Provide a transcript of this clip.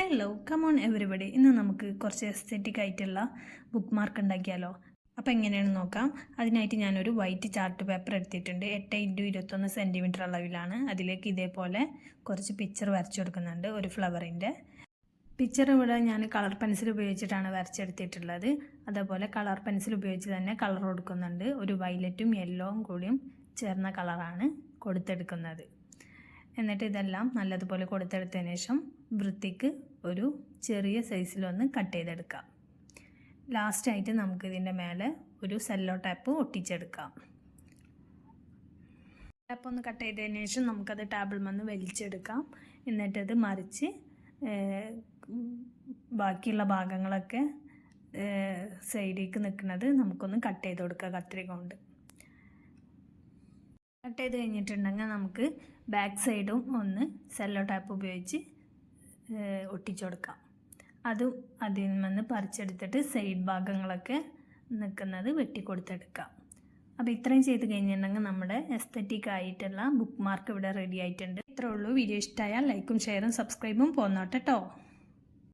Hello come on everybody. ഇന്ന് നമുക്ക് കുറച്ച് എസ്തെറ്റിക് ആയിട്ടുള്ള ബുക്ക് മാർക്ക് ഉണ്ടാക്കിയാലോ. അപ്പോൾ എങ്ങനെയാണെന്ന് നോക്കാം. അതിനായിട്ട് ഞാനൊരു വൈറ്റ് ചാർട്ട് പേപ്പർ എടുത്തിട്ടുണ്ട്. 8x21 സെൻറ്റിമീറ്റർ അളവിലാണ്. അതിലേക്ക് ഇതേപോലെ കുറച്ച് പിക്ചർ വരച്ചു കൊടുക്കുന്നുണ്ട്. ഒരു ഫ്ലവറിൻ്റെ പിക്ചർ ഇവിടെ ഞാൻ കളർ പെൻസിൽ ഉപയോഗിച്ചിട്ടാണ് വരച്ചെടുത്തിട്ടുള്ളത്. അതേപോലെ കളർ പെൻസിൽ ഉപയോഗിച്ച് തന്നെ കളർ കൊടുക്കുന്നുണ്ട്. ഒരു വയലറ്റും യെല്ലോവും കൂടിയും ചേർന്ന കളറാണ് കൊടുത്തെടുക്കുന്നത്. എന്നിട്ട് ഇതെല്ലാം നല്ലതുപോലെ കൊടുത്തെടുത്തതിന് ശേഷം വൃത്തിക്ക് ഒരു ചെറിയ സൈസിലൊന്ന് കട്ട് ചെയ്തെടുക്കാം. ലാസ്റ്റായിട്ട് നമുക്കിതിൻ്റെ മേലെ ഒരു സെല്ലോ ടാപ്പ് ഒട്ടിച്ചെടുക്കാം. ടാപ്പ് ഒന്ന് കട്ട് ചെയ്തതിന് ശേഷം നമുക്കത് ടേബിൾ വന്ന് വലിച്ചെടുക്കാം. എന്നിട്ടത് മറിച്ച് ബാക്കിയുള്ള ഭാഗങ്ങളൊക്കെ സൈഡിലേക്ക് നിൽക്കുന്നത് നമുക്കൊന്ന് കട്ട് ചെയ്ത് കൊടുക്കുക കത്രിക കൊണ്ട്. കട്ട് ചെയ്ത് കഴിഞ്ഞിട്ടുണ്ടെങ്കിൽ നമുക്ക് ബാക്ക് സൈഡും ഒന്ന് സെല്ലോ ടാപ്പ് ഉപയോഗിച്ച് ഒട്ടിച്ചു കൊടുക്കാം. അതും അതിൽ നിന്ന് പറിച്ചെടുത്തിട്ട് സൈഡ് ഭാഗങ്ങളൊക്കെ നിൽക്കുന്നത് വെട്ടിക്കൊടുത്തെടുക്കാം. അപ്പോൾ ഇത്രയും ചെയ്ത് കഴിഞ്ഞിട്ടുണ്ടെങ്കിൽ നമ്മുടെ എസ്തെറ്റിക് ആയിട്ടുള്ള ബുക്ക് മാർക്ക് ഇവിടെ റെഡി ആയിട്ടുണ്ട്. ഇത്രേ ഉള്ളൂ. വീഡിയോ ഇഷ്ടമായാൽ ലൈക്കും ഷെയറും സബ്സ്ക്രൈബും പോന്നോട്ടെ കേട്ടോ.